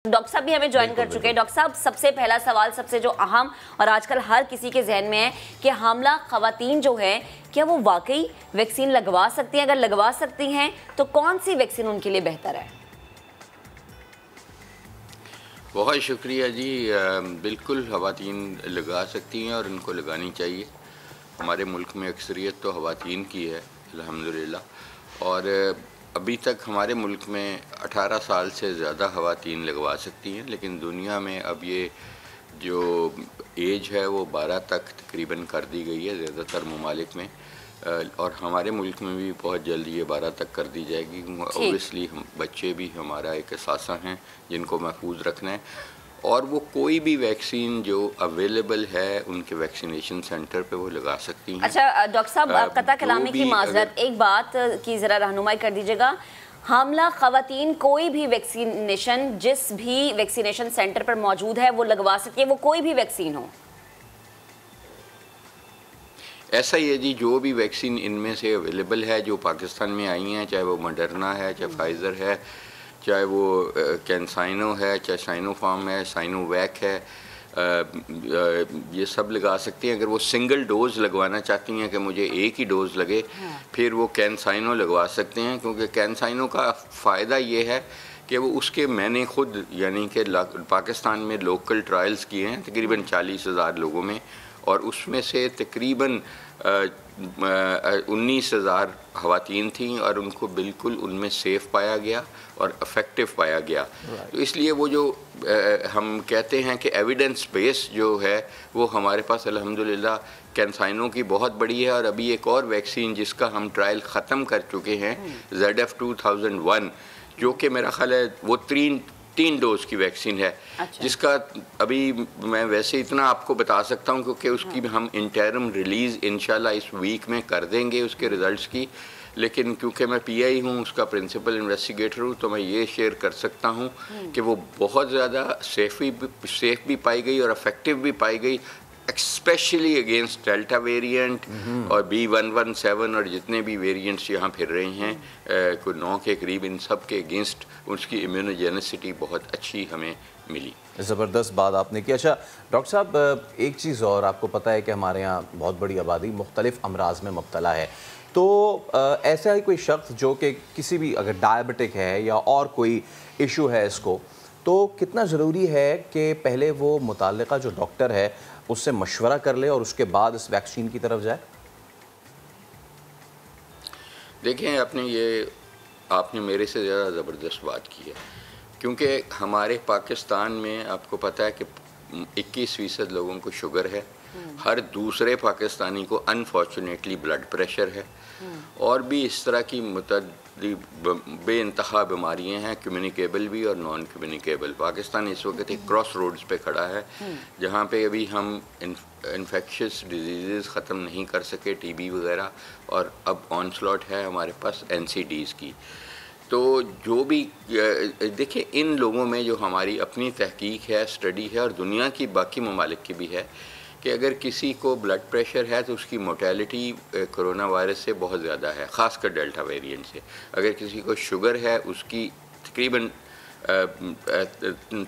Doctor साहब भी हमें ज्वाइन कर चुके हैं। डॉक्टर साहब, सबसे पहला सवाल, सबसे जो अहम और आजकल हर किसी के जहन में है कि हामला खवातीन जो है, क्या वो वाकई वैक्सीन लगवा सकती हैं? अगर लगवा सकती हैं तो कौन सी वैक्सीन उनके लिए बेहतर है? बहुत शुक्रिया जी। बिल्कुल खवातीन लगा सकती हैं और इनको लगानी चाहिए। हमारे मुल्क में अक्सरियत तो खवातीन की है अल्हम्दुलिल्लाह, और अभी तक हमारे मुल्क में 18 साल से ज़्यादा खवातीन लगवा सकती हैं, लेकिन दुनिया में अब ये जो एज है वो 12 तक तकरीबन कर दी गई है ज़्यादातर ममालिक में, और हमारे मुल्क में भी बहुत जल्दी ये 12 तक कर दी जाएगी। ओबियसली हम बच्चे भी हमारा एक असासा हैं जिनको महफूज रखना है, और वो कोई भी वैक्सीन जो अवेलेबल है उनके वैक्सीनेशन सेंटर पे वो लगा सकती हैं। अच्छा डॉक्टर साहब, कता कलामी की माजरत, एक बात की ज़रा रहनुमाई कर दीजिएगा। हामला खवातीन कोई भी वैक्सीनेशन जिस भी वैक्सीनेशन सेंटर पर मौजूद है वो लगवा सकती है, वो कोई भी वैक्सीन हो? ऐसा ही है जी, जो भी वैक्सीन इनमें से अवेलेबल है जो पाकिस्तान में आई हैं, चाहे वो मॉडर्ना है, चाहे फाइज़र है, चाहे वो कैंसाइनो है, चाहे साइनोफार्म है, साइनोवैक है, ये सब लगा सकती हैं। अगर वो सिंगल डोज़ लगवाना चाहती हैं कि मुझे एक ही डोज़ लगे, फिर वो कैंसाइनो लगवा सकते हैं, क्योंकि कैंसाइनो का फ़ायदा ये है कि वो उसके मैंने खुद यानी कि पाकिस्तान में लोकल ट्रायल्स किए हैं तकरीबन 40,000 लोगों में, और उसमें से तकरीबन 19,000 खवातीन थीं और उनको बिल्कुल उनमें सेफ़ पाया गया और इफ़ेक्टिव पाया गया। तो इसलिए वो जो हम कहते हैं कि एविडेंस बेस जो है वो हमारे पास अल्हम्दुलिल्लाह कैंसाइनो की बहुत बड़ी है। और अभी एक और वैक्सीन जिसका हम ट्रायल ख़त्म कर चुके हैं, ZF2001, जो कि मेरा ख़्याल है वो तीन डोज की वैक्सीन है। अच्छा। जिसका अभी मैं वैसे इतना आपको बता सकता हूँ क्योंकि उसकी हम इंटरम रिलीज़ इंशाल्लाह इस वीक में कर देंगे उसके रिज़ल्ट्स की, लेकिन क्योंकि मैं PI हूँ, उसका प्रिंसिपल इन्वेस्टिगेटर हूँ, तो मैं ये शेयर कर सकता हूँ कि वो बहुत ज़्यादा सेफ़ भी पाई गई और इफ़ेक्टिव भी पाई गई, स्पेशली अगेंस्ट डेल्टा वेरिएंट और B117 और जितने भी वेरिएंट्स यहाँ फिर रहे हैं कोई 9 के करीब, इन सब के अगेंस्ट उसकी इम्यूनोजेनिसिटी बहुत अच्छी हमें मिली। ज़बरदस्त बात आपने की। अच्छा डॉक्टर साहब, एक चीज़ और, आपको पता है कि हमारे यहाँ बहुत बड़ी आबादी मुख्तलिफ़ अमराज में मुब्तला है, तो ऐसा ही कोई शख्स जो कि किसी भी अगर डायबिटिक है या और कोई इशू है इसको, तो कितना ज़रूरी है कि पहले वो मुताल्लिक़ा जो डॉक्टर है उससे मशवरा कर ले और उसके बाद इस वैक्सीन की तरफ जाए? देखें, आपने मेरे से ज़्यादा ज़बरदस्त बात की है, क्योंकि हमारे पाकिस्तान में आपको पता है कि 21% लोगों को शुगर है, हर दूसरे पाकिस्तानी को अनफॉर्चुनेटली ब्लड प्रेशर है, और भी इस तरह की बेइंतहा बीमारियां हैं, कम्युनिकेबल भी और नॉन कम्युनिकेबल। पाकिस्तान इस वक्त एक क्रॉस रोड्स पे खड़ा है जहाँ पे अभी हम इन्फेक्शियस डिजीज़ ख़त्म नहीं कर सके, TB वगैरह, और अब ऑनस्लॉट है हमारे पास NCDs की। तो जो भी देखिए, इन लोगों में जो हमारी अपनी तहकीक है, स्टडी है, और दुनिया की बाकी ममालिक की भी है कि अगर किसी को ब्लड प्रेशर है तो उसकी मोर्टेलिटी कोरोना वायरस से बहुत ज़्यादा है, ख़ासकर डेल्टा वेरिएंट से। अगर किसी को शुगर है उसकी तकरीबन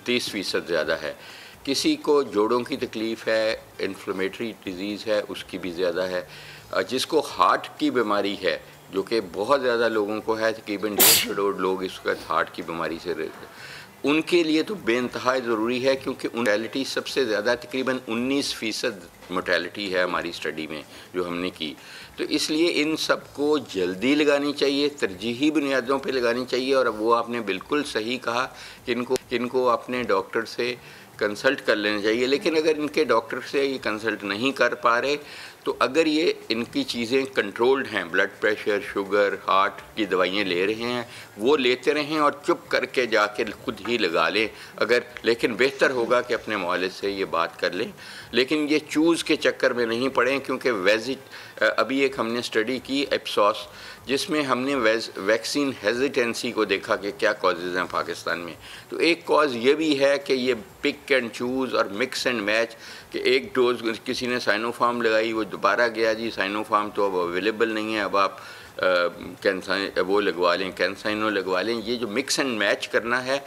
30% ज़्यादा है। किसी को जोड़ों की तकलीफ़ है, इन्फ्लेमेटरी डिजीज़ है, उसकी भी ज़्यादा है। जिसको हार्ट की बीमारी है, जो कि बहुत ज़्यादा लोगों को है, तकरीबन 1.5 लोग इसका हार्ट की बीमारी से, उनके लिए तो बेइंतहा ज़रूरी है, क्योंकि मोर्टेलिटी सबसे ज़्यादा तकरीबन 19% मोर्टेलिटी है हमारी स्टडी में जो हमने की। तो इसलिए इन सब को जल्दी लगानी चाहिए, तरजीही बुनियादों पे लगानी चाहिए। और अब वो आपने बिल्कुल सही कहा कि इनको अपने डॉक्टर से कंसल्ट कर लेना चाहिए, लेकिन अगर इनके डॉक्टर से ये कंसल्ट नहीं कर पा रहे तो अगर ये इनकी चीज़ें कंट्रोल्ड हैं, ब्लड प्रेशर, शुगर, हार्ट की दवाइयाँ ले रहे हैं, वो लेते रहें और चुप करके जाके खुद ही लगा लें अगर। लेकिन बेहतर होगा कि अपने मौलिद से ये बात कर लें, लेकिन ये चूज़ के चक्कर में नहीं पड़ें, क्योंकि अभी एक हमने स्टडी की एप्सॉस, जिसमें हमने वैक्सीन हेजिटेंसी को देखा कि क्या कॉजेज़ हैं पाकिस्तान में। तो एक कॉज ये भी है कि ये पिक एंड चूज़ और मिक्स एंड मैच, कि एक डोज किसी ने साइनोफार्म लगाई, वो दोबारा गया जी साइनोफार्म तो अब अवेलेबल नहीं है, अब आप वो लगवा लें, कैंसाइनो लगवा लें। ये जो मिक्स एंड मैच करना है,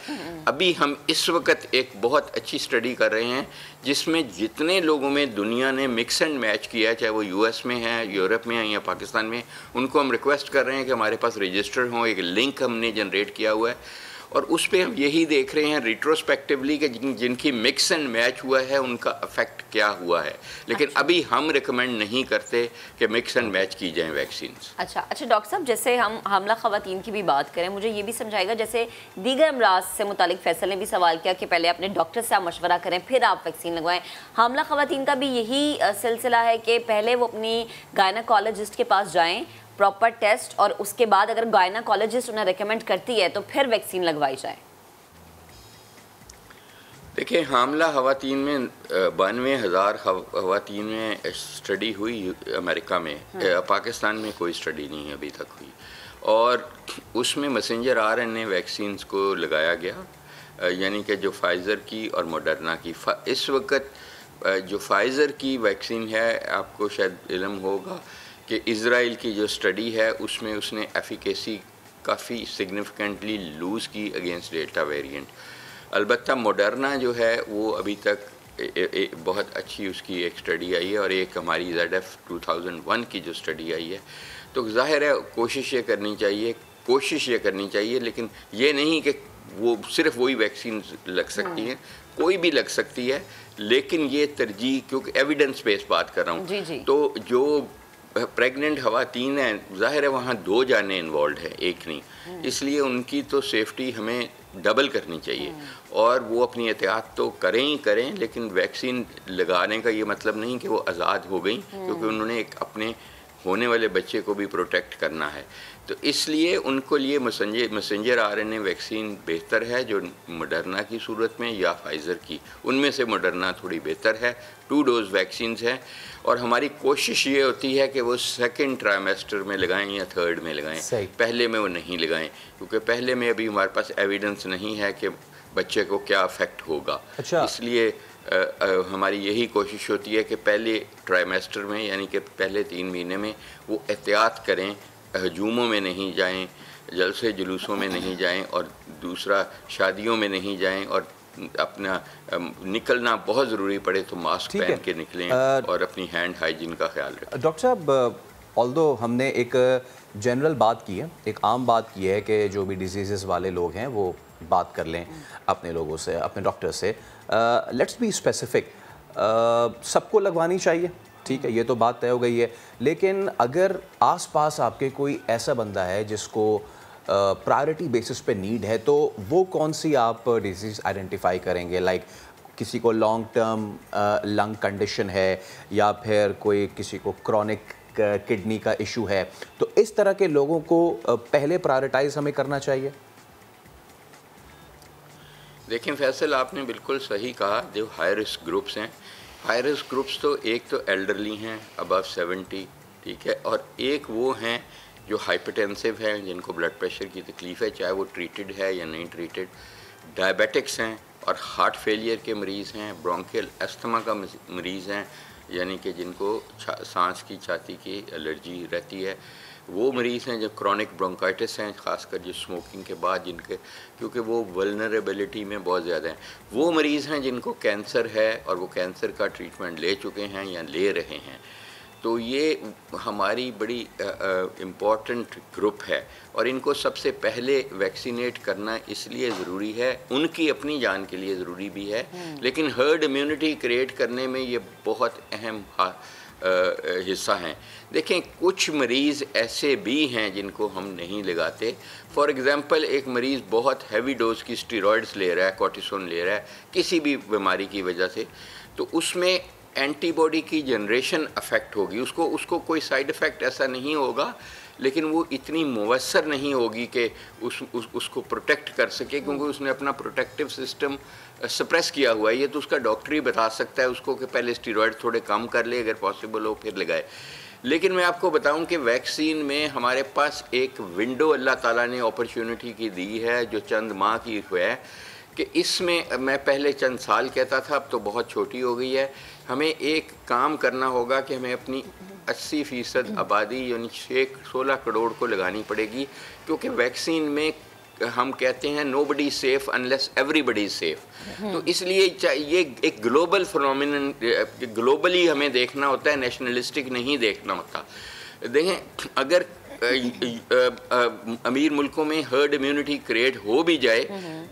अभी हम इस वक्त एक बहुत अच्छी स्टडी कर रहे हैं जिसमें जितने लोगों में दुनिया ने मिक्स एंड मैच किया है, चाहे वो यूएस में है, यूरोप में है या पाकिस्तान में, उनको हम रिक्वेस्ट कर रहे हैं कि हमारे पास रजिस्टर हों। एक लिंक हमने जनरेट किया हुआ है और उस पर हम यही देख रहे हैं रिट्रोस्पेक्टिवली कि जिनकी मिक्स एंड मैच हुआ है उनका इफेक्ट क्या हुआ है। लेकिन अभी हम रिकमेंड नहीं करते कि मिक्स एंड मैच की जाएं वैक्सीन। अच्छा डॉक्टर साहब, जैसे हम हामला ख़वातीन की भी बात करें, मुझे ये भी समझाएगा, जैसे दीगर अमराज से मुतालिक फैसल ने भी सवाल किया कि पहले अपने डॉक्टर से आप मशवरा करें फिर आप वैक्सीन लगवाएं। हामला ख़वातीन का भी यही सिलसिला है कि पहले वो अपनी गायनाकोलॉजिस्ट के पास जाएँ, प्रॉपर टेस्ट, और उसके बाद अगर गायनाकोलॉजिस्ट उन्हें रेकमेंड करती है तो फिर वैक्सीन लगवाई जाए? देखिए, हामला ख़वातीन में 92,000 ख़वातीन में स्टडी हुई अमेरिका में। पाकिस्तान में कोई स्टडी नहीं अभी तक हुई और उसमें मैसेंजर आरएनए वैक्सीन को लगाया गया, यानी कि जो फाइज़र की और मॉडर्ना की। इस वक्त जो फाइज़र की वैक्सीन है, आपको शायद इल्म होगा कि इज़राइल की जो स्टडी है उसमें उसने एफिकेसी काफ़ी सिग्निफिकेंटली लूज़ की अगेंस्ट डेल्टा वेरिएंट। अलबत्ता मॉडर्ना जो है वो अभी तक बहुत अच्छी उसकी एक स्टडी आई है और एक हमारी ZF 2001 की जो स्टडी आई है। तो जाहिर है कोशिश ये करनी चाहिए, लेकिन ये नहीं कि वो सिर्फ वही वैक्सीन लग सकती हैं, कोई भी लग सकती है, लेकिन ये तरजीह, क्योंकि एविडेंस बेस्ड बात कर रहा हूँ, तो जो प्रेग्नेंट ख़वातीन हैं, ज़ाहिर है वहाँ 2 जानें इन्वॉल्व हैं, एक नहीं, इसलिए उनकी तो सेफ्टी हमें डबल करनी चाहिए और वो अपनी एहतियात तो करें ही करें, लेकिन वैक्सीन लगाने का ये मतलब नहीं कि वो आज़ाद हो गई, क्योंकि उन्होंने एक अपने होने वाले बच्चे को भी प्रोटेक्ट करना है। तो इसलिए उनको लिए मैसेंजर आरएनए वैक्सीन बेहतर है जो मॉडर्ना की सूरत में या फाइज़र की, उनमें से मॉडर्ना थोड़ी बेहतर है। 2 डोज वैक्सीन है और हमारी कोशिश ये होती है कि वो सेकंड ट्राइमेस्टर में लगाएं या थर्ड में लगाएं, पहले में वो नहीं लगाएं, क्योंकि पहले में अभी हमारे पास एविडेंस नहीं है कि बच्चे को क्या अफेक्ट होगा। इसलिए हमारी यही कोशिश होती है कि पहले ट्राइमेस्टर में, यानी कि पहले 3 महीने में वो एहतियात करें, हजूमों में नहीं जाएं, जलसे जुलूसों में नहीं जाएं, और दूसरा शादियों में नहीं जाएं, और अपना निकलना बहुत ज़रूरी पड़े तो मास्क पहन के निकलें और अपनी हैंड हाइजीन का ख्याल रखें। डॉक्टर साहब, ऑल्दो हमने एक जनरल बात की है, एक आम बात की है कि जो भी डिजीज़ वाले लोग हैं वो बात कर लें अपने लोगों से, अपने डॉक्टर से। लेट्स बी स्पेसिफिक, सबको लगवानी चाहिए, ठीक है, ये तो बात तय हो गई है, लेकिन अगर आसपास आपके कोई ऐसा बंदा है जिसको प्रायोरिटी बेसिस पे नीड है, तो वो कौन सी आप डिजीज़ आइडेंटिफाई करेंगे? लाइक किसी को लॉन्ग टर्म लंग कंडीशन है या फिर कोई किसी को क्रॉनिक किडनी का इशू है, तो इस तरह के लोगों को पहले प्रायोरिटाइज हमें करना चाहिए। देखें फैसल, आपने बिल्कुल सही कहा, जो हाई रिस्क ग्रुप्स हैं, हाई रिस्क ग्रुप्स तो एक तो एल्डरली हैं अबव 70, ठीक है, और एक वो हैं जो हाइपरटेंसिव हैं, जिनको ब्लड प्रेशर की तकलीफ़ है, चाहे वो ट्रीटेड है या नहीं ट्रीटेड, डायबिटिक्स हैं, और हार्ट फेलियर के मरीज़ हैं, ब्रोंकियल अस्थमा का मरीज़ हैं, यानी कि जिनको सांस की छाती की एलर्जी रहती है, वो मरीज़ हैं जो क्रॉनिक ब्रोंकाइटिस हैं, ख़ासकर जो स्मोकिंग के बाद जिनके, क्योंकि वो वल्नरेबिलिटी में बहुत ज़्यादा हैं, वो मरीज़ हैं जिनको कैंसर है और वो कैंसर का ट्रीटमेंट ले चुके हैं या ले रहे हैं। तो ये हमारी बड़ी इम्पॉर्टेंट ग्रुप है और इनको सबसे पहले वैक्सीनेट करना इसलिए ज़रूरी है, उनकी अपनी जान के लिए ज़रूरी भी है, लेकिन हर्ड इम्यूनिटी क्रिएट करने में ये बहुत अहम हिस्सा हैं। देखें, कुछ मरीज़ ऐसे भी हैं जिनको हम नहीं लगाते। फॉर एग्ज़ाम्पल, एक मरीज़ बहुत हैवी डोज की स्टीरॉयड्स ले रहा है, कॉर्टिसोन ले रहा है किसी भी बीमारी की वजह से, तो उसमें एंटीबॉडी की जनरेशन अफेक्ट होगी, उसको कोई साइड इफ़ेक्ट ऐसा नहीं होगा, लेकिन वो इतनी मुवस्सर नहीं होगी कि उसको प्रोटेक्ट कर सके, क्योंकि उसने अपना प्रोटेक्टिव सिस्टम सप्रेस किया हुआ है। ये तो उसका डॉक्टर ही बता सकता है उसको कि पहले स्टीरॉयड थोड़े कम कर ले, अगर पॉसिबल हो फिर लगाए। लेकिन मैं आपको बताऊं कि वैक्सीन में हमारे पास एक विंडो अल्लाह ताला ने अपॉर्चुनिटी की दी है, जो चंद माह की है, कि इसमें मैं पहले चंद साल कहता था, अब तो बहुत छोटी हो गई है। हमें एक काम करना होगा कि हमें अपनी 80% आबादी यानी 16 करोड़ को लगानी पड़ेगी, क्योंकि वैक्सीन में हम कहते हैं nobody safe unless everybody safe. तो इसलिए ये एक ग्लोबल फिनोमिनन, ग्लोबली हमें देखना होता है, नेशनलिस्टिक नहीं देखना होता। देखें, अगर अमीर मुल्कों में हर्ड इम्यूनिटी क्रिएट हो भी जाए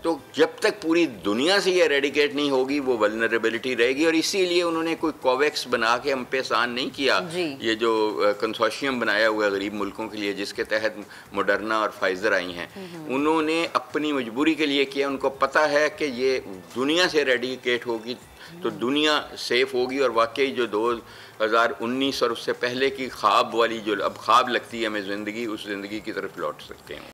तो जब तक पूरी दुनिया से ये एरेडिकेट नहीं होगी वो वल्नरेबिलिटी रहेगी। और इसीलिए उन्होंने कोई कोवैक्स बना के हम पे आसान नहीं किया, ये जो कंसोर्शियम बनाया हुआ है गरीब मुल्कों के लिए जिसके तहत मॉडर्ना और फाइजर आई हैं, उन्होंने अपनी मजबूरी के लिए किया। उनको पता है कि ये दुनिया से एरेडिकेट होगी तो दुनिया सेफ होगी। और वाकई जो 2019 और उससे पहले की ख्वाब वाली जो अब ख्वाब लगती है हमें ज़िंदगी, उस ज़िंदगी की तरफ लौट सकते हैं।